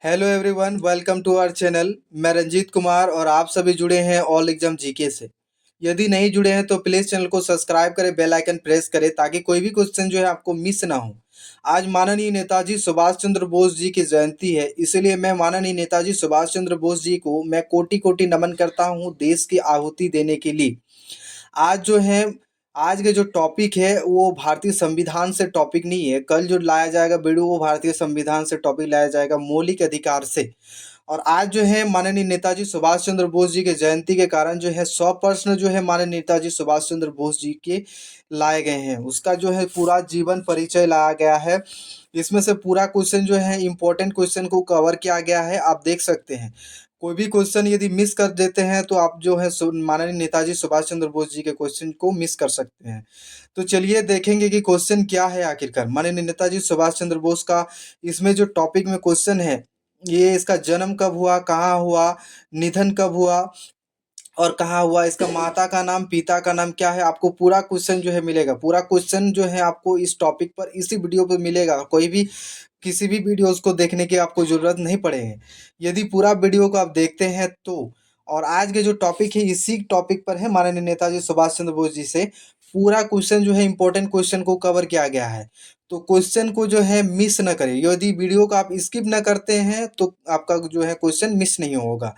Hello everyone, welcome to our channel. मैं रंजीत कुमार और आप सभी जुड़े हैं ऑल एग्जाम जीके से। यदि नहीं जुड़े हैं तो प्लीज़ चैनल को सब्सक्राइब करें, बेल आइकन प्रेस करें ताकि कोई भी क्वेश्चन जो है आपको मिस ना हो। आज माननीय नेताजी सुभाष चंद्र बोस जी की जयंती है, इसलिए मैं माननीय नेताजी सुभाष चंद्र बोस जी को मैं कोटि कोटि नमन करता हूँ देश की आहुति देने के लिए। आज जो है आज के जो टॉपिक है वो भारतीय संविधान से टॉपिक नहीं है। कल जो लाया जाएगा वीडियो वो भारतीय संविधान से टॉपिक लाया जाएगा, मौलिक अधिकार से। और आज जो है माननीय नेताजी सुभाष चंद्र बोस जी के जयंती के कारण जो है 100 प्रश्न जो है माननीय नेताजी सुभाष चंद्र बोस जी के लाए गए हैं। उसका जो है पूरा जीवन परिचय लाया गया है। इसमें से पूरा क्वेश्चन जो है इम्पोर्टेंट क्वेश्चन को कवर किया गया है, आप देख सकते हैं। कोई भी क्वेश्चन यदि मिस कर देते हैं तो आप जो है माननीय नेताजी सुभाष चंद्र बोस जी के क्वेश्चन को मिस कर सकते हैं। तो चलिए देखेंगे कि क्वेश्चन क्या है आखिरकार माननीय नेताजी सुभाष चंद्र बोस का। इसमें जो टॉपिक में क्वेश्चन है, ये इसका जन्म कब हुआ, कहाँ हुआ, निधन कब हुआ और कहाँ हुआ, इसका माता का नाम, पिता का नाम क्या है, आपको पूरा क्वेश्चन जो है मिलेगा। पूरा क्वेश्चन जो है आपको इस टॉपिक पर इसी वीडियो पर मिलेगा। कोई भी किसी भी वीडियोस को देखने की आपको ज़रूरत नहीं पड़ेगी यदि पूरा वीडियो को आप देखते हैं तो। और आज के जो टॉपिक है इसी टॉपिक पर है, माननीय नेताजी सुभाष चंद्र बोस जी से पूरा क्वेश्चन जो है इंपॉर्टेंट क्वेश्चन को कवर किया गया है। तो क्वेश्चन को जो है मिस न करें। यदि वीडियो को आप स्किप न करते हैं तो आपका जो है क्वेश्चन मिस नहीं होगा।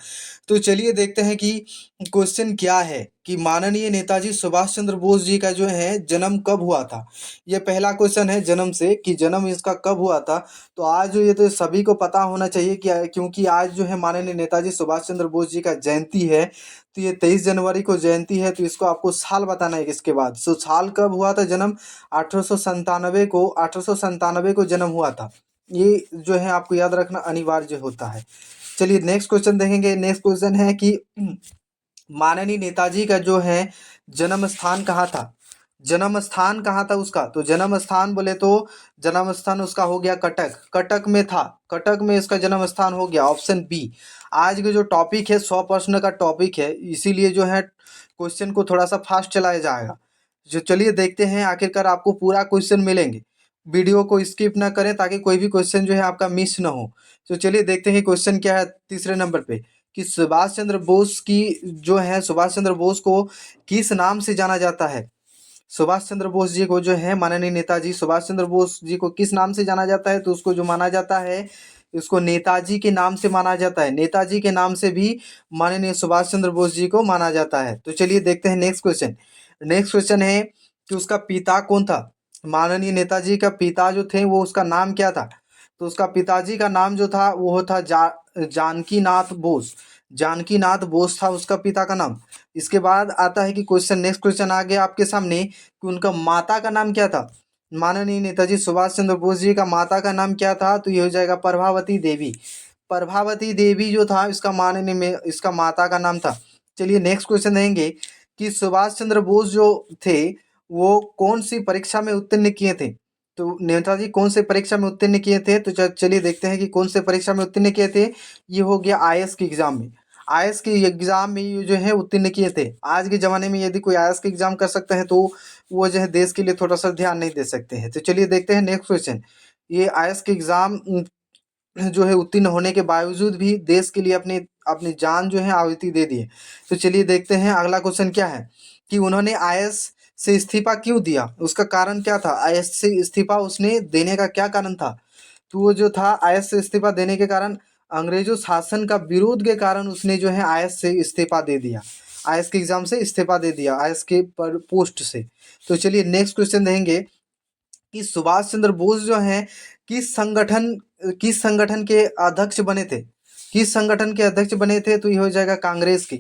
तो चलिए देखते हैं कि क्वेश्चन क्या है कि माननीय नेताजी सुभाष चंद्र बोस जी का जो है जन्म कब हुआ था। ये पहला क्वेश्चन है जन्म से, कि जन्म इसका कब हुआ था। तो आज ये तो सभी को पता होना चाहिए कि क्योंकि आज जो है माननीय नेताजी सुभाष चंद्र बोस जी का जयंती है। तो ये 23 जनवरी को जयंती है, तो इसको आपको साल बताना है इसके बाद। सो साल कब हुआ था जन्म, 1897 को जन्म हुआ था। ये जो है आपको याद रखना अनिवार्य होता है। चलिए नेक्स्ट क्वेश्चन देखेंगे। नेक्स्ट क्वेश्चन है कि माननीय नेताजी का जो है जन्म स्थान कहाँ था। जन्म स्थान कहाँ था उसका, तो जन्म स्थान बोले तो जन्म स्थान उसका हो गया कटक। कटक में था, कटक में इसका जन्म स्थान हो गया, ऑप्शन बी। आज के जो टॉपिक है 100 प्रश्न का टॉपिक है, इसीलिए जो है क्वेश्चन को थोड़ा सा फास्ट चलाया जाएगा। जो चलिए देखते हैं आखिरकार आपको पूरा क्वेश्चन मिलेंगे। वीडियो को स्किप ना करें ताकि कोई भी क्वेश्चन जो है आपका मिस ना हो। तो चलिए देखते हैं क्वेश्चन क्या है तीसरे नंबर पे, कि सुभाष चंद्र बोस की जो है सुभाष चंद्र बोस को किस नाम से जाना जाता है। सुभाष चंद्र बोस जी को जो है माननीय नेताजी सुभाष चंद्र बोस जी को किस नाम से जाना जाता है, तो उसको जो माना जाता है उसको नेताजी के नाम से माना जाता है। नेताजी के नाम से भी माननीय सुभाष चंद्र बोस जी को माना जाता है। तो चलिए देखते हैं नेक्स्ट क्वेश्चन। नेक्स्ट क्वेश्चन है कि उसका पिता कौन था। माननीय नेताजी का पिता जो थे वो उसका नाम क्या था। तो उसका पिताजी का नाम जो था वो था जानकी नाथ बोस। जानकी नाथ बोस था उसका पिता का नाम। इसके बाद आता है कि क्वेश्चन, नेक्स्ट क्वेश्चन आ गया आपके सामने कि उनका माता का नाम क्या था। माननीय नेताजी सुभाष चंद्र बोस जी का माता का नाम क्या था, तो ये हो जाएगा प्रभावती देवी। प्रभावती देवी जो था इसका माननीय में इसका माता का नाम था। चलिए नेक्स्ट क्वेश्चन देंगे कि सुभाष चंद्र बोस जो थे वो कौन सी परीक्षा में उत्तीर्ण किए थे। तो नेताजी कौन से परीक्षा में उत्तीर्ण किए थे, तो चलिए देखते हैं कि कौन से परीक्षा में उत्तीर्ण किए थे। ये हो गया आईएएस के एग्जाम में। आईएएस के एग्जाम में ये जो है उत्तीर्ण किए थे। आज के ज़माने में यदि कोई आईएएस के एग्जाम कर सकते हैं तो वो जो है देश के लिए थोड़ा सा ध्यान नहीं दे सकते हैं। तो चलिए देखते हैं नेक्स्ट क्वेश्चन। ये आईएएस के एग्जाम जो है उत्तीर्ण होने के बावजूद भी देश के लिए अपनी अपनी जान जो है आहुति दे दी है। तो चलिए देखते हैं अगला क्वेश्चन क्या है कि उन्होंने आईएएस से इस्तीफा क्यों दिया, उसका कारण क्या था। आईएएस से इस्तीफा उसने देने का क्या कारण था, तो वो जो था आईएएस से इस्तीफा देने के कारण अंग्रेजों शासन का विरोध के कारण उसने जो है आईएएस से इस्तीफा दे दिया। आईएएस के एग्जाम से इस्तीफा दे दिया, आईएएस के पर पोस्ट से। तो चलिए नेक्स्ट क्वेश्चन देंगे कि सुभाष चंद्र बोस जो हैं किस संगठन किस संगठन के अध्यक्ष बने थे। किस संगठन के अध्यक्ष बने थे, तो ये हो जाएगा कांग्रेस की।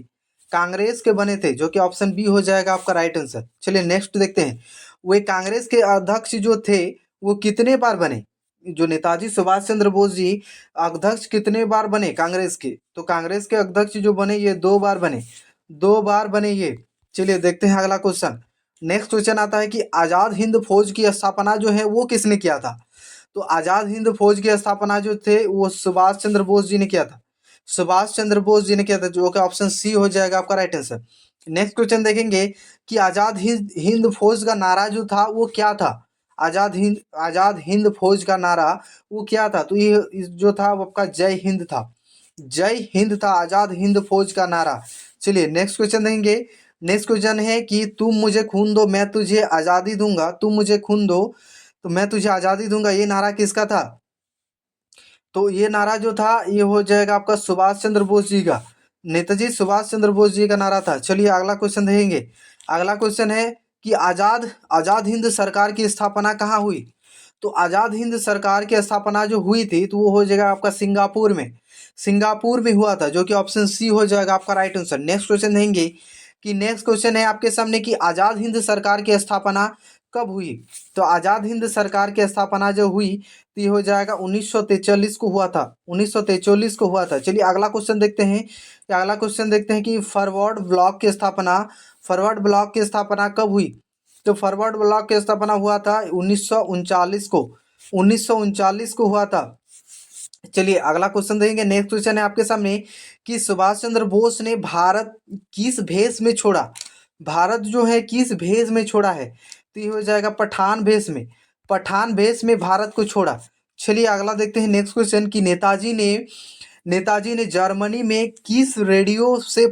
कांग्रेस के बने थे, जो कि ऑप्शन बी हो जाएगा आपका राइट आंसर। चलिए नेक्स्ट देखते हैं। वे कांग्रेस के अध्यक्ष जो थे वो कितने बार बने। जो नेताजी सुभाष चंद्र बोस जी अध्यक्ष कितने बार बने कांग्रेस के, तो कांग्रेस के अध्यक्ष जो बने ये 2 बार बने। 2 बार बने ये। चलिए देखते हैं अगला क्वेश्चन। नेक्स्ट क्वेश्चन आता है कि आज़ाद हिंद फौज की स्थापना जो है वो किसने किया था। तो आज़ाद हिंद फौज की स्थापना जो थे वो सुभाष चंद्र बोस जी ने किया था। सुभाष चंद्र बोस जी ने किया था, जो कि ऑप्शन सी हो जाएगा आपका राइट आंसर। नेक्स्ट क्वेश्चन देखेंगे कि आज़ाद हिंद हिंद फौज का नारा जो था वो क्या था। आज़ाद हिंद फौज का नारा वो क्या था? तो ये जो था वो आपका जय हिंद था। जय हिंद था आज़ाद हिंद फौज का नारा। चलिए नेक्स्ट क्वेश्चन देंगे। नेक्स्ट क्वेश्चन है कि तुम मुझे खून दो मैं तुझे आज़ादी दूंगा, तुम मुझे खून दो तो मैं तुझे आज़ादी दूंगा, ये नारा किसका था? तो ये नारा जो था ये हो जाएगा आपका सुभाष चंद्र बोस जी का। नेताजी सुभाष चंद्र बोस जी का नारा था। चलिए अगला क्वेश्चन देखेंगे। अगला क्वेश्चन है कि आज़ाद आज़ाद हिंद सरकार की स्थापना कहाँ हुई? तो आज़ाद हिंद सरकार की स्थापना जो हुई थी तो वो हो जाएगा आपका सिंगापुर में। सिंगापुर में हुआ था, जो कि ऑप्शन सी हो जाएगा आपका राइट आंसर। नेक्स्ट क्वेश्चन देंगे कि नेक्स्ट क्वेश्चन है आपके सामने कि आज़ाद हिंद सरकार की स्थापना कब हुई? तो आज़ाद हिंद सरकार की स्थापना जो हुई तो ये हो जाएगा 1943 को हुआ था। 1943 को हुआ था। चलिए अगला क्वेश्चन देखते हैं। अगला क्वेश्चन देखते हैं कि फॉरवर्ड ब्लॉक की स्थापना कब हुई? तो फॉरवर्ड ब्लॉक की स्थापना हुआ था 1939 को। 1939 को हुआ था। चलिए अगला क्वेश्चन देखेंगे। नेक्स्ट क्वेश्चन है आपके सामने कि सुभाष चंद्र बोस ने भारत किस भेष में छोड़ा? भारत जो है किस भेष में छोड़ा है? तो ये हो जाएगा पठान भेष में। पठान भेष में भारत को छोड़ा। चलिए अगला देखते हैं नेक्स्ट क्वेश्चन कि नेताजी ने जर्मनी में किस रेडियो से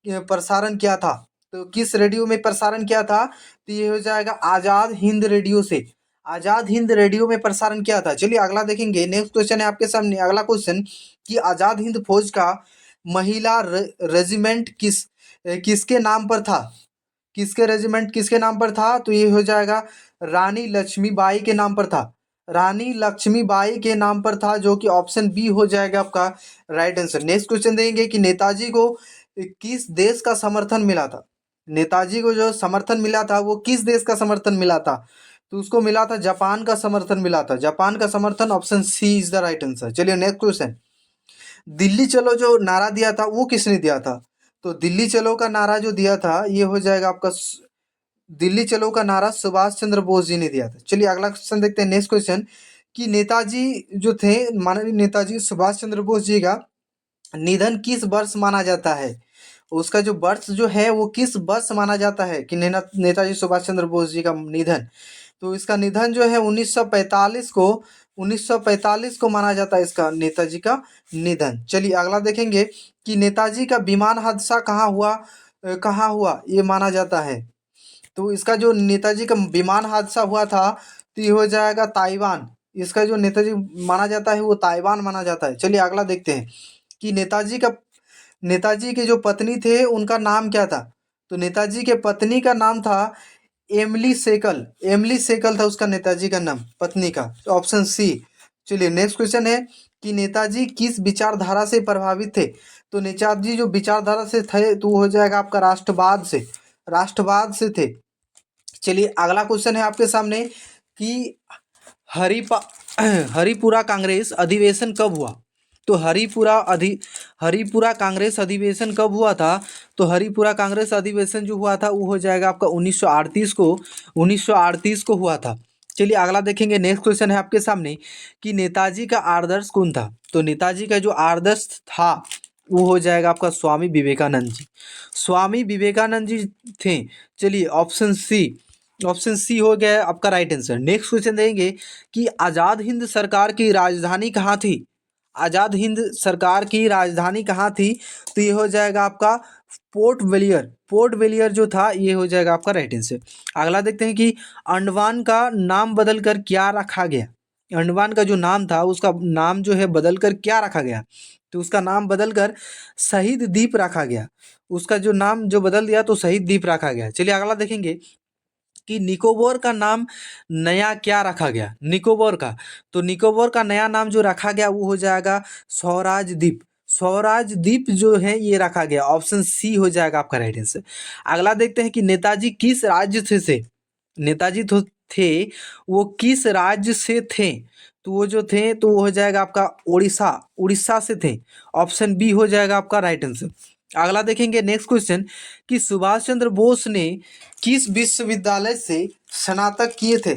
प्रसारण किया था? तो किस रेडियो में प्रसारण किया था? तो ये हो जाएगा आज़ाद हिंद रेडियो से। आज़ाद हिंद रेडियो में प्रसारण किया था। चलिए अगला देखेंगे। नेक्स्ट क्वेश्चन है आपके सामने। अगला क्वेश्चन कि आज़ाद हिंद फौज का महिला रेजिमेंट किसके नाम पर था? किसके रेजिमेंट किसके नाम पर था? तो ये हो जाएगा रानी लक्ष्मीबाई के नाम पर था। रानी लक्ष्मीबाई के नाम पर था, जो कि ऑप्शन बी हो जाएगा आपका राइट आंसर। नेक्स्ट क्वेश्चन देंगे कि नेताजी को किस देश का समर्थन मिला था? नेताजी को जो समर्थन मिला था वो किस देश का समर्थन मिला था? तो उसको मिला था जापान का समर्थन मिला था। जापान का समर्थन, option C is the right answer. चलिए नेक्स्ट क्वेश्चन। दिल्ली चलो जो नारा दिया था वो किसने दिया था? तो दिल्ली चलो का नारा जो दिया था ये हो जाएगा आपका दिल्ली चलो का नारा सुभाष चंद्र बोस जी ने दिया था। चलिए अगला क्वेश्चन देखते हैं। नेक्स्ट क्वेश्चन कि नेताजी जो थे, माननीय नेताजी सुभाष चंद्र बोस जी का निधन किस वर्ष माना जाता है? उसका जो वर्ष जो है वो किस वर्ष माना जाता है कि नेताजी सुभाष चंद्र बोस जी का निधन? तो इसका निधन जो है 1945 को माना जाता है इसका नेताजी का निधन। चलिए अगला देखेंगे कि नेताजी का विमान हादसा कहाँ हुआ ये माना जाता है? तो इसका जो नेताजी का विमान हादसा हुआ था तो ये हो जाएगा ताइवान। इसका जो नेताजी माना जाता है वो ताइवान माना जाता है। चलिए अगला देखते हैं कि नेताजी के जो पत्नी थे उनका नाम क्या था? तो नेताजी के पत्नी का नाम था एमिली सेकल। एमिली सेकल था उसका नेताजी का नाम, पत्नी का। तो ऑप्शन सी। चलिए नेक्स्ट क्वेश्चन है कि नेताजी किस विचारधारा से प्रभावित थे? तो नेताजी जो विचारधारा से थे तो वो हो जाएगा आपका राष्ट्रवाद से थे। चलिए अगला क्वेश्चन है आपके सामने कि हरिपा हरिपुरा कांग्रेस अधिवेशन कब हुआ? तो हरिपुरा कांग्रेस अधिवेशन कब हुआ था? तो हरिपुरा कांग्रेस अधिवेशन जो हुआ था वो हो जाएगा आपका 1938 को हुआ था। चलिए अगला देखेंगे। नेक्स्ट क्वेश्चन है आपके सामने कि नेताजी का आदर्श कौन था? तो नेताजी का जो आदर्श था वो हो जाएगा आपका स्वामी विवेकानंद जी। स्वामी विवेकानंद जी थे। चलिए ऑप्शन सी हो गया आपका राइट आंसर। नेक्स्ट क्वेश्चन देंगे कि आज़ाद हिंद सरकार की राजधानी कहाँ थी? आज़ाद हिंद सरकार की राजधानी कहाँ थी? तो ये हो जाएगा आपका पोर्ट वेलियर जो था ये हो जाएगा आपका राइट आंसर। अगला देखते हैं कि अंडमान का नाम बदल कर क्या रखा गया? अंडमान का जो नाम था उसका नाम जो है बदल कर क्या रखा गया? तो उसका नाम बदल कर शहीद द्वीप रखा गया। उसका जो नाम जो बदल दिया तो शहीद द्वीप रखा गया। चलिए अगला देखेंगे कि निकोबार का नाम नया क्या रखा गया? निकोबार का, तो निकोबार का नया नाम जो रखा गया वो हो जाएगा स्वराज द्वीप। स्वराज द्वीप जो है ये रखा गया। ऑप्शन सी हो जाएगा आपका राइट आंसर। अगला देखते हैं कि नेताजी किस राज्य से नेताजी तो थे वो किस राज्य से थे? तो वो जो थे तो वो हो जाएगा आपका उड़ीसा से थे। ऑप्शन बी हो जाएगा आपका राइट आंसर। अगला देखेंगे नेक्स्ट क्वेश्चन कि सुभाष चंद्र बोस ने किस विश्वविद्यालय से स्नातक किए थे?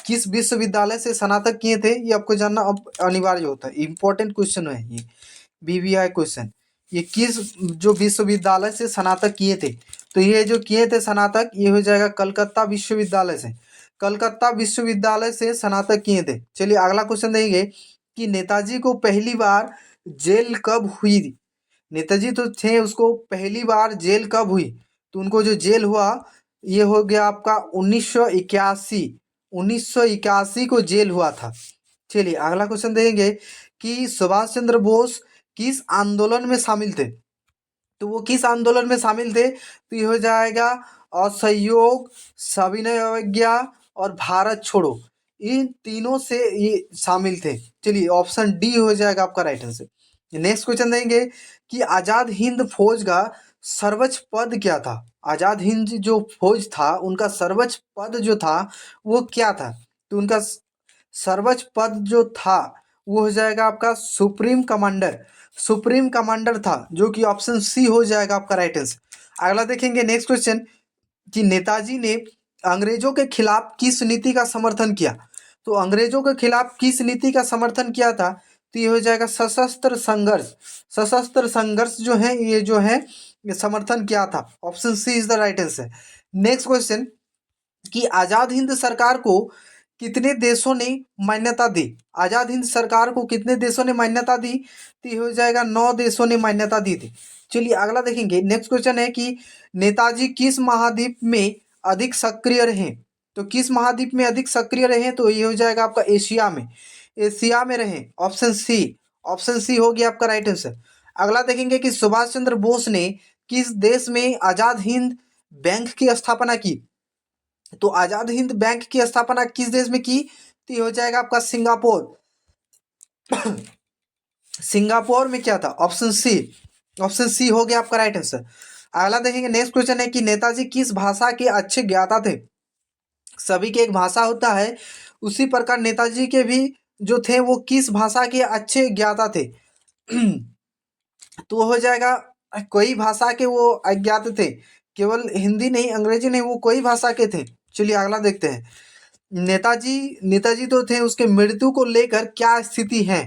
किस विश्वविद्यालय से स्नातक किए थे ये आपको जानना अब अनिवार्य होता है। इंपॉर्टेंट क्वेश्चन है ये, बीबीआई क्वेश्चन। ये किस जो विश्वविद्यालय से स्नातक किए थे? तो ये जो किए थे स्नातक ये हो जाएगा कलकत्ता विश्वविद्यालय से। कलकत्ता विश्वविद्यालय से स्नातक किए थे। चलिए अगला क्वेश्चन देंगे कि नेताजी को पहली बार जेल कब हुई थी। नेताजी तो थे, उसको पहली बार जेल कब हुई, तो उनको जो जेल हुआ ये हो गया आपका 1981। 1981 को जेल हुआ था। चलिए अगला क्वेश्चन देंगे कि सुभाष चंद्र बोस किस आंदोलन में शामिल थे। तो वो किस आंदोलन में शामिल थे, तो ये हो जाएगा असहयोग, सविनय अवज्ञा और भारत छोड़ो, इन तीनों से ये शामिल थे। चलिए ऑप्शन डी हो जाएगा आपका राइट आंसर। नेक्स्ट क्वेश्चन देंगे कि आजाद हिंद फौज का सर्वोच्च पद क्या था। आजाद हिंद जो फौज था उनका सर्वोच्च पद जो था वो क्या था, तो उनका सर्वोच्च पद जो था वो हो जाएगा आपका सुप्रीम कमांडर। सुप्रीम कमांडर था, जो कि ऑप्शन सी हो जाएगा आपका राइट आंसर। अगला देखेंगे नेक्स्ट क्वेश्चन कि नेताजी ने अंग्रेजों के खिलाफ किस नीति का समर्थन किया। तो अंग्रेजों के खिलाफ किस नीति का समर्थन किया था, तो ये हो जाएगा सशस्त्र संघर्ष। सशस्त्र संघर्ष जो है ये जो है ये समर्थन किया था। Option C is the right answer. Next question कि आजाद हिंद सरकार को कितने देशों ने मान्यता दी। आजाद हिंद सरकार को कितने देशों ने मान्यता दी, तो ये हो जाएगा 9 देशों ने मान्यता दी थी। चलिए अगला देखेंगे। नेक्स्ट क्वेश्चन है कि नेताजी किस महाद्वीप में अधिक सक्रिय रहे। तो किस महाद्वीप में अधिक सक्रिय रहे, तो ये हो जाएगा आपका एशिया में। एशिया में रहे, ऑप्शन सी। ऑप्शन सी हो गया आपका राइट आंसर। अगला देखेंगे कि सुभाष चंद्र बोस ने किस देश में आजाद हिंद बैंक की स्थापना की। तो आजाद हिंद बैंक की स्थापना किस देश में की, तो ये हो जाएगा आपका सिंगापुर। सिंगापुर में क्या था, ऑप्शन सी। ऑप्शन सी हो गया आपका राइट आंसर। अगला देखेंगे। नेक्स्ट क्वेश्चन है कि नेताजी किस भाषा के अच्छे ज्ञाता थे। सभी के एक भाषा होता है, उसी प्रकार नेताजी के भी जो थे वो किस भाषा के अच्छे ज्ञाता थे। तो हो जाएगा कोई भाषा के वो अज्ञात थे, केवल हिंदी नहीं, अंग्रेजी नहीं, वो कोई भाषा के थे। चलिए अगला देखते हैं। नेताजी तो थे, उसके मृत्यु को लेकर क्या स्थिति है,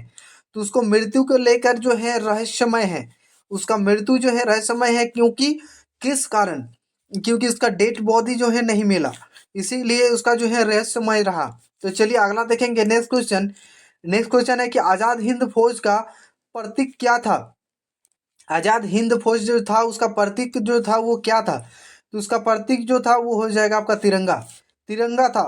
तो उसको मृत्यु को लेकर जो है रहस्यमय है। उसका मृत्यु जो है रहस्यमय है, क्योंकि किस कारण, क्योंकि उसका डेड बॉडी जो है नहीं मिला, इसीलिए उसका जो है रहस्यमय रहा। तो चलिए अगला देखेंगे। Next question. नेक्स्ट क्वेश्चन है कि आजाद हिंद फौज का प्रतीक क्या था। आजाद हिंद फौज जो था उसका प्रतीक जो था वो क्या था, तो उसका प्रतीक जो था वो हो जाएगा आपका तिरंगा। तिरंगा था।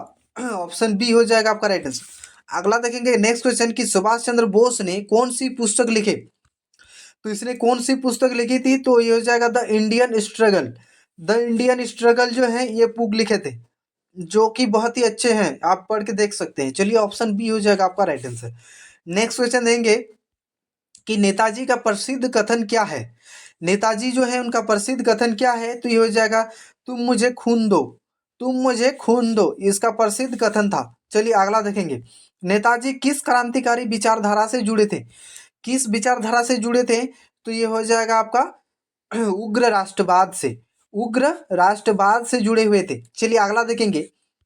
ऑप्शन बी हो जाएगा आपका राइट आंसर। अगला देखेंगे। नेक्स्ट क्वेश्चन कि सुभाष चंद्र बोस ने कौन सी पुस्तक लिखी। तो इसने कौन सी पुस्तक लिखी थी, तो ये हो जाएगा the Indian struggle. The Indian struggle जो है ये बुक लिखे थे, जो कि बहुत ही अच्छे हैं, आप पढ़ के देख सकते हैं। चलिए ऑप्शन बी हो जाएगा आपका राइट आंसर। नेक्स्ट क्वेश्चन देंगे कि नेताजी का प्रसिद्ध कथन क्या है। नेताजी जो है उनका प्रसिद्ध कथन क्या है, तो ये हो जाएगा तुम मुझे खून दो, तुम मुझे खून दो, इसका प्रसिद्ध कथन था। चलिए अगला देखेंगे। नेताजी किस क्रांतिकारी विचारधारा से जुड़े थे। किस विचारधारा से जुड़े थे, तो ये हो जाएगा आपका उग्र राष्ट्रवाद से। उग्र राष्ट्रवाद से जुड़े हुए थे। चलिए अगला देखेंगे।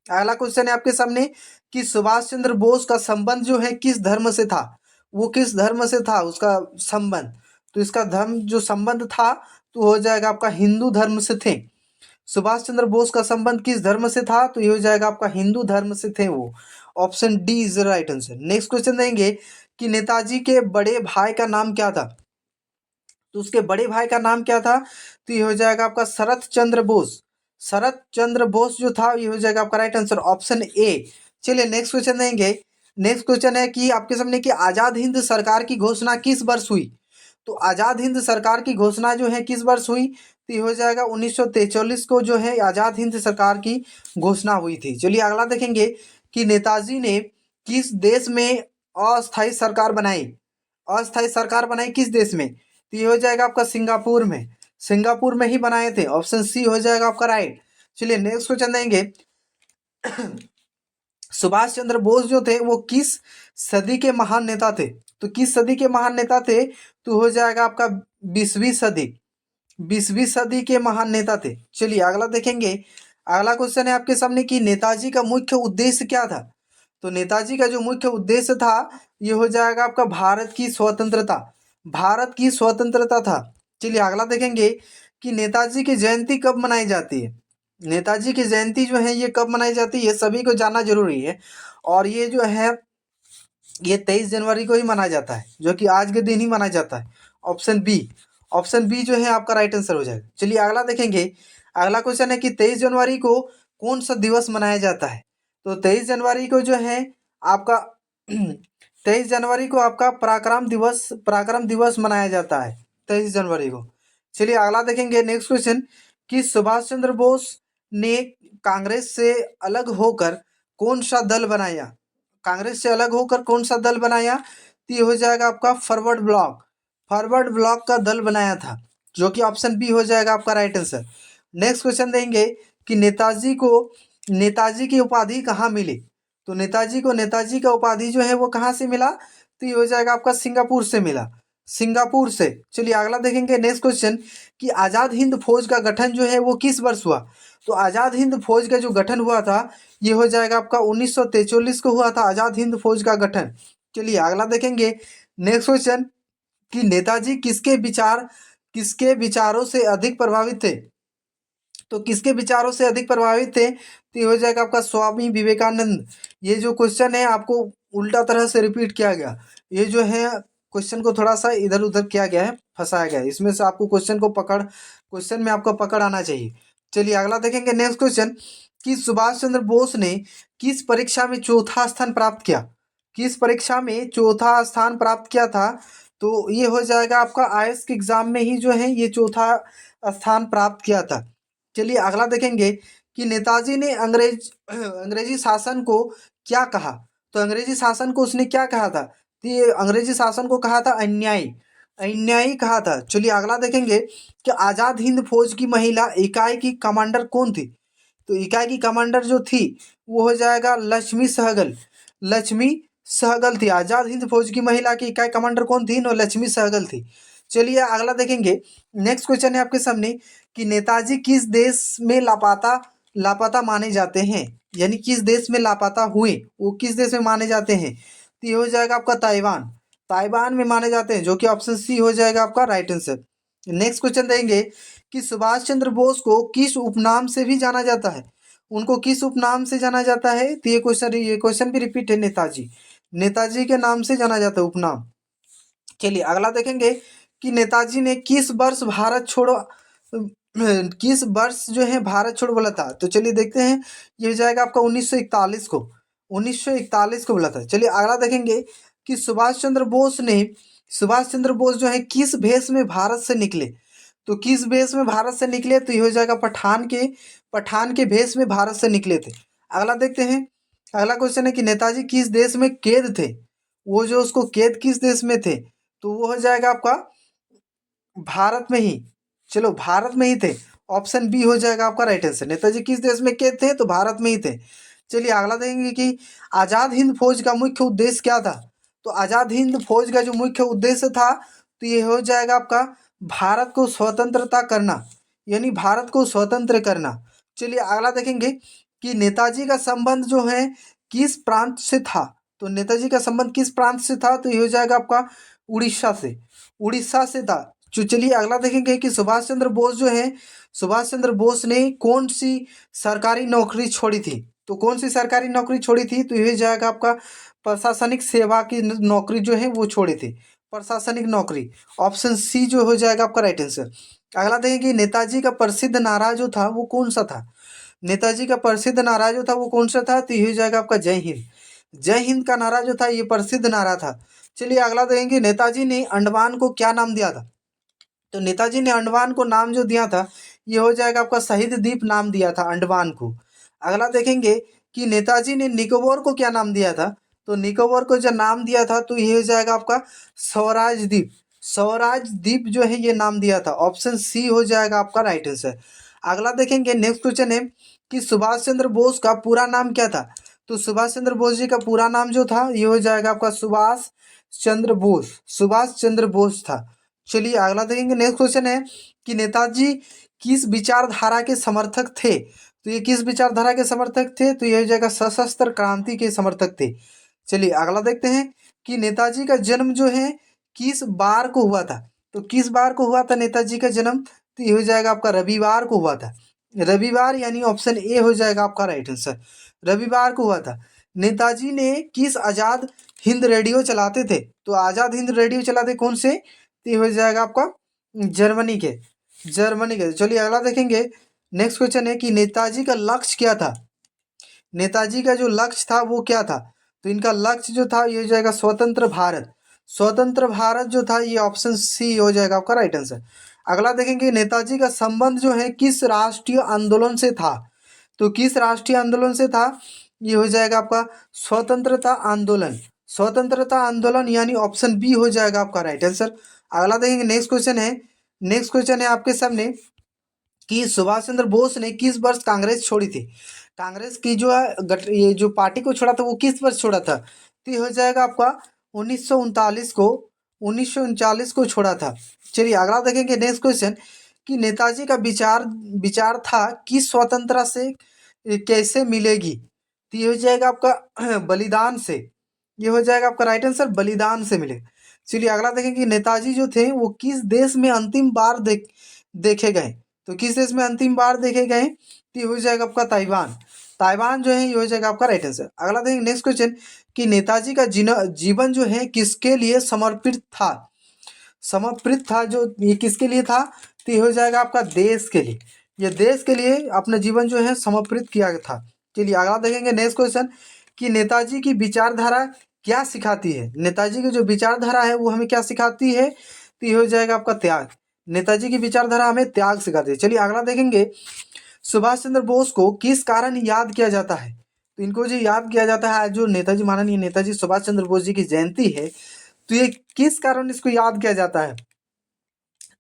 अगला क्वेश्चन है आपके सामने कि सुभाष चंद्र बोस का संबंध जो है किस धर्म से था। वो किस धर्म से था उसका संबंध, तो इसका धर्म जो संबंध था तो हो जाएगा आपका हिंदू धर्म से थे। सुभाष चंद्र बोस का संबंध किस धर्म से था, तो ये हो जाएगा आपका हिंदू धर्म से थे वो। Option D is the right answer. Next question देंगे कि नेताजी के बड़े भाई का नाम क्या था। तो उसके बड़े भाई का नाम क्या था, तो ये हो जाएगा आपका शरत चंद्र बोस। शरत चंद्र बोस जो था ये हो जाएगा आपका राइट आंसर, ऑप्शन ए। चलिए नेक्स्ट क्वेश्चन देंगे। नेक्स्ट क्वेश्चन है कि आपके सामने कि आजाद हिंद सरकार की घोषणा किस वर्ष हुई। तो आजाद हिंद सरकार की घोषणा जो है किस वर्ष हुई, तो ये हो जाएगा 1943 को जो है आजाद हिंद सरकार की घोषणा हुई थी। चलिए अगला देखेंगे कि नेताजी ने किस देश में अस्थायी सरकार बनाई। अस्थायी सरकार बनाई किस देश में, तो ये हो जाएगा आपका सिंगापुर में। सिंगापुर में ही बनाए थे, ऑप्शन सी हो जाएगा आपका राइट। चलिए नेक्स्ट क्वेश्चन देंगे। सुभाष चंद्र बोस जो थे वो किस सदी के महान नेता थे। तो किस सदी के महान नेता थे, तो हो जाएगा आपका 20वीं सदी। 20वीं सदी के महान नेता थे। चलिए अगला देखेंगे। अगला क्वेश्चन है आपके सामने कि नेताजी का मुख्य उद्देश्य क्या था। तो नेताजी का जो मुख्य उद्देश्य था ये हो जाएगा आपका भारत की स्वतंत्रता। भारत की स्वतंत्रता था। चलिए अगला देखेंगे कि नेताजी की जयंती कब मनाई जाती है। नेताजी की जयंती जो है ये कब मनाई जाती है, ये सभी को जानना जरूरी है। और ये जो है ये 23 जनवरी को ही मनाया जाता है, जो कि आज के दिन ही मनाया जाता है। ऑप्शन बी, ऑप्शन बी जो है आपका राइट आंसर हो जाएगा। चलिए अगला देखेंगे। अगला क्वेश्चन है कि 23 जनवरी को कौन सा दिवस मनाया जाता है। तो 23 जनवरी को जो है आपका 23 जनवरी को आपका पराक्रम दिवस मनाया जाता है 23 जनवरी को। चलिए अगला देखेंगे नेक्स्ट क्वेश्चन कि सुभाष चंद्र बोस ने कांग्रेस से अलग होकर कौन सा दल बनाया। कांग्रेस से अलग होकर कौन सा दल बनाया, तो ये हो जाएगा आपका फॉरवर्ड ब्लॉक। फॉरवर्ड ब्लॉक का दल बनाया था, जो कि ऑप्शन बी हो जाएगा आपका राइट आंसर। नेक्स्ट क्वेश्चन देंगे कि नेताजी की उपाधि कहाँ मिली। तो नेताजी का उपाधि जो है वो कहाँ से मिला, तो ये हो जाएगा आपका सिंगापुर से मिला, सिंगापुर से। चलिए अगला देखेंगे नेक्स्ट क्वेश्चन कि आज़ाद हिंद फौज का गठन जो है वो किस वर्ष हुआ। तो आज़ाद हिंद फौज का जो गठन हुआ था ये हो जाएगा आपका 1943 को हुआ था आज़ाद हिंद फौज का गठन। चलिए अगला देखेंगे नेक्स्ट क्वेश्चन कि नेताजी किसके विचारों से अधिक प्रभावित थे। तो किसके विचारों से अधिक प्रभावित थे, तो ये हो जाएगा आपका स्वामी विवेकानंद। ये जो क्वेश्चन है आपको उल्टा तरह से रिपीट किया गया। ये जो है क्वेश्चन को थोड़ा सा इधर उधर किया गया है, फंसाया गया है। इसमें से आपको क्वेश्चन में आपको पकड़ आना चाहिए। चलिए अगला देखेंगे नेक्स्ट क्वेश्चन कि सुभाष चंद्र बोस ने किस परीक्षा में चौथा स्थान प्राप्त किया। किस परीक्षा में चौथा स्थान प्राप्त किया था, तो ये हो जाएगा आपका आईएएस के एग्जाम में ही जो है ये चौथा स्थान प्राप्त किया था। चलिए अगला देखेंगे कि नेताजी ने अंग्रेजी शासन को क्या कहा। तो अंग्रेजी शासन को उसने क्या कहा था, तो ये अंग्रेजी शासन को कहा था अन्यायी, अन्यायी कहा था। चलिए अगला देखेंगे कि आज़ाद हिंद फौज की महिला इकाई की कमांडर कौन थी। तो इकाई की कमांडर जो थी वो हो जाएगा लक्ष्मी सहगल। लक्ष्मी सहगल थी। आज़ाद हिंद फौज की महिला की इकाई कमांडर कौन थी, नो लक्ष्मी सहगल थी। चलिए अगला देखेंगे नेक्स्ट क्वेश्चन है आपके सामने कि नेताजी किस देश में लापता लापता माने जाते हैं, यानी किस देश में लापता हुए, वो किस देश में माने जाते हैं, तो ये हो जाएगा आपका ताइवान। ताइवान में माने जाते हैं, जो कि ऑप्शन सी हो जाएगा आपका राइट आंसर। नेक्स्ट क्वेश्चन देंगे कि सुभाष चंद्र बोस को किस उपनाम से भी जाना जाता है। उनको किस उपनाम से जाना जाता है, तो ये क्वेश्चन भी रिपीट है। नेताजी, नेताजी के नाम से जाना जाता है उपनाम। चलिए अगला देखेंगे कि नेताजी ने किस वर्ष जो है भारत छोड़ो बोला था। तो चलिए देखते हैं, ये हो जाएगा आपका 1941 को, 1941 को बोला था। चलिए अगला देखेंगे कि सुभाष चंद्र बोस जो है किस भेष में भारत से निकले। तो किस भेष में भारत से निकले, तो ये हो जाएगा पठान के भेष में भारत से निकले थे। अगला देखते हैं, अगला क्वेश्चन है कि नेताजी किस देश में कैद थे। वो जो उसको कैद किस देश में थे, तो वो हो जाएगा आपका भारत में ही। चलो भारत में ही थे, ऑप्शन बी हो जाएगा आपका राइट आंसर। नेताजी किस देश में कैद थे, तो भारत में ही थे। चलिए अगला देखेंगे कि आज़ाद हिंद फौज का मुख्य उद्देश्य क्या था। तो आज़ाद हिंद फौज का जो मुख्य उद्देश्य था, तो ये हो जाएगा आपका भारत को स्वतंत्रता करना, यानी भारत को स्वतंत्र करना। चलिए अगला देखेंगे कि नेताजी का संबंध जो है किस प्रांत से था। तो नेताजी का संबंध किस प्रांत से था, तो ये हो जाएगा आपका उड़ीसा से, उड़ीसा से था। चलिए अगला देखेंगे कि सुभाष चंद्र बोस ने कौन सी सरकारी नौकरी छोड़ी थी। तो कौन सी सरकारी नौकरी छोड़ी थी, तो ये जाएगा आपका प्रशासनिक सेवा की नौकरी जो है वो छोड़ी थी, प्रशासनिक नौकरी। ऑप्शन सी जो हो जाएगा आपका राइट आंसर। अगला देखेंगे नेताजी का प्रसिद्ध नारा जो था वो कौन सा था। नेताजी का प्रसिद्ध नारा जो था वो कौन सा था, तो ये हो जाएगा आपका जय हिंद। जय हिंद का नारा जो था ये प्रसिद्ध नारा था। चलिए अगला देखेंगे नेताजी ने अंडमान को क्या नाम दिया था। तो नेताजी ने अंडमान को नाम जो दिया था ये हो जाएगा आपका शहीद द्वीप नाम दिया था अंडमान को। अगला देखेंगे कि नेताजी ने निकोबार को क्या नाम दिया था। तो निकोबार को जो नाम दिया था तो ये हो जाएगा आपका स्वराज द्वीप। स्वराज द्वीप जो है ये नाम दिया था। ऑप्शन सी हो जाएगा आपका राइट आंसर। अगला देखेंगे नेक्स्ट क्वेश्चन है कि सुभाष चंद्र बोस का पूरा नाम क्या था। तो सुभाष चंद्र बोस जी का पूरा नाम जो था ये हो जाएगा आपका सुभाष चंद्र बोस था। चलिए अगला देखेंगे नेक्स्ट क्वेश्चन है कि नेताजी किस विचारधारा के समर्थक थे। तो ये किस विचारधारा के समर्थक थे, तो ये हो जाएगा सशस्त्र क्रांति के समर्थक थे। चलिए अगला देखते हैं कि नेताजी का जन्म जो है किस बार को हुआ था। तो किस बार को हुआ था नेताजी का जन्म, तो ये हो जाएगा आपका रविवार को हुआ था। रविवार यानी ऑप्शन ए हो जाएगा आपका राइट आंसर। रविवार को हुआ था। नेताजी ने किस आज़ाद हिंद रेडियो चलाते थे? तो आज़ाद हिंद रेडियो चलाते कौन से? तो ये हो जाएगा आपका जर्मनी के। जर्मनी के। चलिए अगला देखेंगे। नेक्स्ट क्वेश्चन है कि नेताजी का लक्ष्य क्या था? नेताजी का जो लक्ष्य था वो क्या था? तो इनका लक्ष्य जो था ये हो जाएगा स्वतंत्र भारत। स्वतंत्र भारत जो था ये ऑप्शन सी हो जाएगा आपका राइट आंसर। अगला देखेंगे नेताजी का संबंध जो है किस राष्ट्रीय आंदोलन से था? तो किस राष्ट्रीय आंदोलन से था? ये हो जाएगा आपका स्वतंत्रता आंदोलन। स्वतंत्रता आंदोलन यानी ऑप्शन बी हो जाएगा आपका राइट आंसर। अगला देखेंगे। नेक्स्ट क्वेश्चन है। नेक्स्ट क्वेश्चन है आपके सामने कि सुभाष चंद्र बोस ने किस वर्ष कांग्रेस छोड़ी थी? कांग्रेस की जो है ये जो पार्टी को छोड़ा था वो किस वर्ष छोड़ा था? तो ये हो जाएगा आपका 1939 को। 1939 को छोड़ा था। चलिए अगला देखेंगे। नेक्स्ट क्वेश्चन कि नेताजी का विचार विचार था कि स्वतंत्रता से कैसे मिलेगी? तो ये हो जाएगा आपका बलिदान से। ये हो जाएगा आपका राइट आंसर, बलिदान से मिले। चलिए अगला देखेंगे कि नेताजी जो थे वो किस देश में अंतिम बार देखे गए? तो किस देश में अंतिम बार देखे गए? तो ये हो जाएगा आपका ताइवान। ताइवान जो है ये हो जाएगा आपका राइट आंसर। अगला देखेंगे। नेक्स्ट क्वेश्चन कि नेताजी का जीवन जो है किसके लिए समर्पित था? समर्पित था जो ये किसके लिए था? तो ये हो जाएगा आपका देश के लिए। ये देश के लिए अपना जीवन जो है समर्पित किया गया था। चलिए अगला देखेंगे। नेक्स्ट क्वेश्चन कि नेताजी की विचारधारा क्या सिखाती है? नेताजी की जो विचारधारा है वो हमें क्या सिखाती है? तो ये हो जाएगा आपका त्याग। नेताजी की विचारधारा हमें त्याग सिखाती है। चलिए अगला देखेंगे। सुभाष चंद्र बोस को किस कारण याद किया जाता है? तो इनको जो याद किया जाता है जो नेताजी माननीय नेताजी सुभाष चंद्र बोस जी की जयंती है, तो ये किस कारण इसको याद किया जाता है?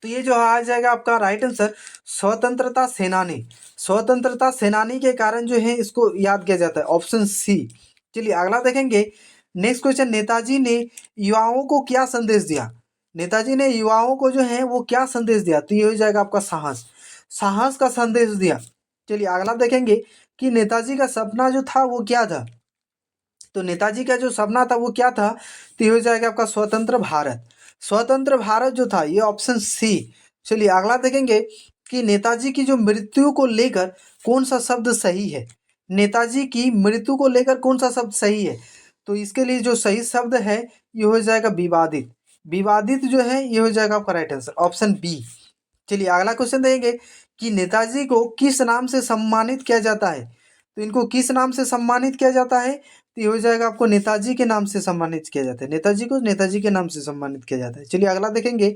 तो ये जो आ जाएगा आपका राइट आंसर स्वतंत्रता सेनानी। स्वतंत्रता सेनानी के कारण जो है इसको याद किया जाता है, ऑप्शन सी। चलिए अगला देखेंगे। नेक्स्ट क्वेश्चन नेताजी ने युवाओं को क्या संदेश दिया? नेताजी ने युवाओं को जो है वो क्या संदेश दिया? तो ये हो जाएगा आपका साहस। साहस का संदेश दिया। चलिए अगला देखेंगे कि नेताजी का सपना जो था वो क्या था? तो नेताजी का जो सपना था वो क्या था? तो ये हो जाएगा आपका स्वतंत्र भारत। स्वतंत्र भारत जो था ये ऑप्शन सी। चलिए अगला देखेंगे कि नेताजी की जो मृत्यु को लेकर कौन सा शब्द सही है? नेताजी की मृत्यु को लेकर कौन सा शब्द सही है? तो इसके लिए जो सही शब्द है ये हो जाएगा विवादित। विवादित जो है ये हो जाएगा आपका राइट आंसर, ऑप्शन बी। चलिए अगला क्वेश्चन देंगे कि नेताजी को किस नाम से सम्मानित किया जाता है? तो इनको किस नाम से सम्मानित किया जाता है? तो ये हो जाएगा आपको नेताजी के नाम से सम्मानित किया जाता है। नेताजी को नेताजी के नाम से सम्मानित किया जाता है। चलिए अगला देखेंगे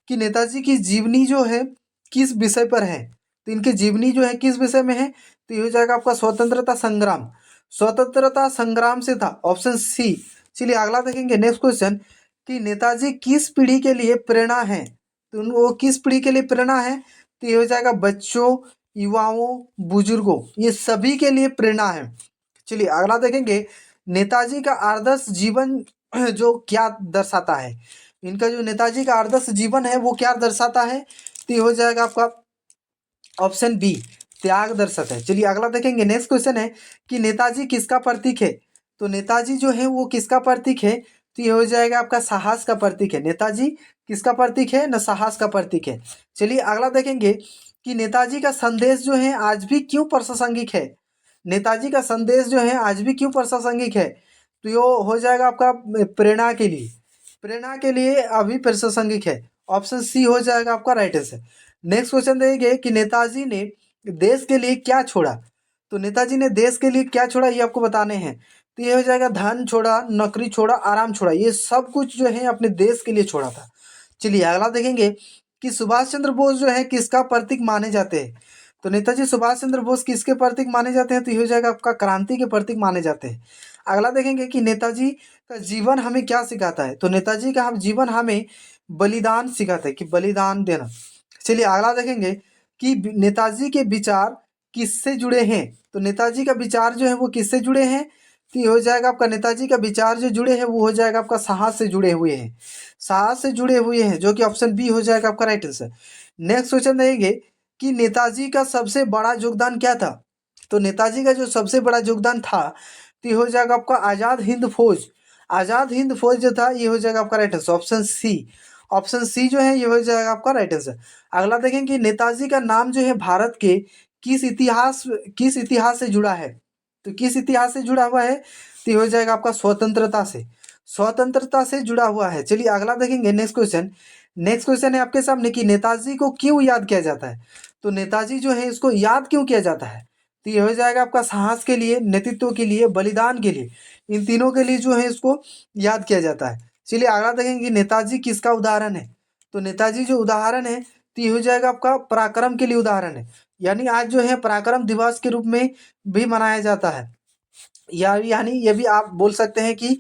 कि नेताजी की जीवनी जो है किस विषय पर है? तो इनकी जीवनी जो है किस विषय में है? तो ये हो जाएगा आपका स्वतंत्रता संग्राम। स्वतंत्रता संग्राम से था, ऑप्शन सी। चलिए अगला देखेंगे। नेक्स्ट क्वेश्चन कि नेताजी किस पीढ़ी के लिए प्रेरणा है? तो वो किस पीढ़ी के लिए प्रेरणा है? तो ये हो जाएगा बच्चों, युवाओं, बुजुर्गों, ये सभी के लिए प्रेरणा है। चलिए अगला देखेंगे। नेताजी का आदर्श जीवन जो क्या दर्शाता है? इनका जो नेताजी का आदर्श जीवन है वो क्या दर्शाता है? तो ये हो जाएगा आपका ऑप्शन बी, त्याग दर्शाता है। चलिए अगला देखेंगे। नेक्स्ट क्वेश्चन है कि नेताजी किसका प्रतीक है? तो नेताजी जो है वो किसका प्रतीक है? तो ये हो जाएगा आपका साहस का प्रतीक है। नेताजी किसका प्रतीक है? न साहस का प्रतीक है। चलिए अगला देखेंगे कि नेताजी का संदेश जो है आज भी क्यों प्रासंगिक है? नेताजी का संदेश जो है आज भी क्यों प्रासंगिक है? तो ये हो जाएगा आपका प्रेरणा के लिए। प्रेरणा के लिए अभी प्रासंगिक है, ऑप्शन सी हो जाएगा आपका राइट आंसर। नेक्स्ट क्वेश्चन देंगे कि नेताजी ने देश के लिए क्या छोड़ा? तो नेताजी ने देश के लिए क्या छोड़ा ये आपको बताने हैं। तो ये हो जाएगा धन छोड़ा, नौकरी छोड़ा, आराम छोड़ा, ये सब कुछ जो है अपने देश के लिए छोड़ा था। चलिए अगला देखेंगे कि सुभाष चंद्र बोस जो है किसका प्रतीक माने जाते हैं? तो नेताजी सुभाष चंद्र बोस किसके प्रतीक माने जाते हैं? तो ये हो जाएगा आपका क्रांति के प्रतीक माने जाते हैं। अगला देखेंगे कि नेताजी का जीवन हमें क्या सिखाता है? तो नेताजी का जीवन हमें बलिदान सिखाता है, कि बलिदान देना। चलिए अगला देखेंगे कि नेताजी के विचार किससे जुड़े हैं? तो नेताजी का विचार जो है वो किससे जुड़े हैं? तो ये हो जाएगा आपका नेताजी का विचार जो जुड़े हैं वो हो जाएगा आपका साहस से जुड़े हुए हैं। साहस से जुड़े हुए हैं, जो कि ऑप्शन बी हो जाएगा आपका राइट आंसर। नेक्स्ट क्वेश्चन देंगे कि नेताजी का सबसे बड़ा योगदान क्या था? तो नेताजी का जो सबसे बड़ा योगदान था तो ये हो जाएगा आपका आज़ाद हिंद फौज। आज़ाद हिंद फौज जो था ये हो जाएगा आपका right answer, option C. Option C जो है ये हो जाएगा आपका राइट आंसर। अगला देखेंगे कि नेताजी का नाम जो है भारत के किस इतिहास से जुड़ा है? तो किस इतिहास से जुड़ा हुआ है? तो ये हो जाएगा आपका स्वतंत्रता से, स्वतंत्रता से जुड़ा हुआ है। चलिए अगला देखेंगे नेक्स्ट क्वेश्चन। नेक्स्ट क्वेश्चन है आपके सामने कि नेताजी को क्यों याद किया जाता है? तो नेताजी जो है इसको याद क्यों किया जाता है? तो ये हो जाएगा आपका साहस के लिए, नेतृत्व के लिए, बलिदान के लिए, इन तीनों के लिए जो है इसको याद किया जाता है। चलिए अगला देखेंगे कि नेताजी किसका उदाहरण है? तो नेताजी जो उदाहरण है तो ये हो जाएगा आपका पराक्रम के लिए उदाहरण है। यानी आज जो है पराक्रम दिवस के रूप में भी मनाया जाता है। यानी ये भी आप बोल सकते हैं कि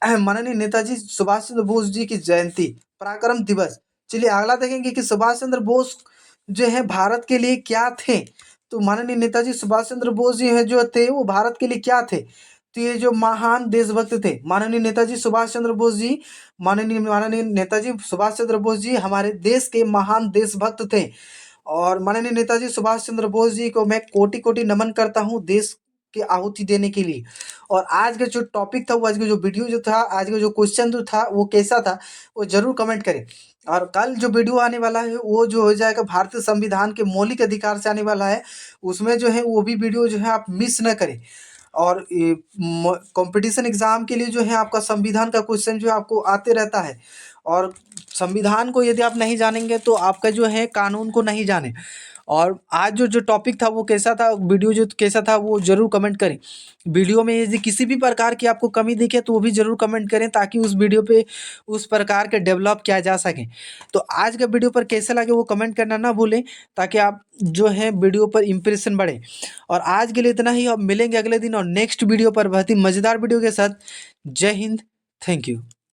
माननीय नेताजी सुभाष चंद्र बोस जी की जयंती, पराक्रम दिवस। चलिए अगला देखेंगे कि सुभाष चंद्र बोस जो है भारत के लिए क्या थे? तो माननीय नेताजी सुभाष चंद्र बोस जी हैं जो थे वो भारत के लिए क्या थे? तो ये जो महान देशभक्त थे माननीय नेताजी सुभाष चंद्र बोस जी, माननीय नेताजी सुभाष चंद्र बोस जी हमारे देश के महान देशभक्त थे। और माननीय नेताजी सुभाष चंद्र बोस जी को मैं कोटि कोटि नमन करता हूँ देश की आहुति देने के लिए। और आज का जो टॉपिक था, वो आज का जो वीडियो जो था, आज का जो क्वेश्चन जो था वो कैसा था, वो जरूर कमेंट करें। और कल जो वीडियो आने वाला है वो जो हो जाएगा भारतीय संविधान के मौलिक अधिकार से आने वाला है। उसमें जो है वो भी वीडियो जो है आप मिस न करें। और कंपटीशन एग्जाम के लिए जो है आपका संविधान का क्वेश्चन जो है आपको आते रहता है। और संविधान को यदि आप नहीं जानेंगे तो आपका जो है कानून को नहीं जाने। और आज जो टॉपिक था वो कैसा था, वीडियो जो कैसा था, वो ज़रूर कमेंट करें। वीडियो में यदि किसी भी प्रकार की आपको कमी दिखे तो वो भी ज़रूर कमेंट करें, ताकि उस वीडियो पे उस प्रकार के डेवलप किया जा सके। तो आज के वीडियो पर कैसे लगे वो कमेंट करना ना भूलें, ताकि आप जो है वीडियो पर इम्प्रेशन बढ़े। और आज के लिए इतना ही, अब मिलेंगे अगले दिन और नेक्स्ट वीडियो पर बहुत ही मज़ेदार वीडियो के साथ। जय हिंद, थैंक यू।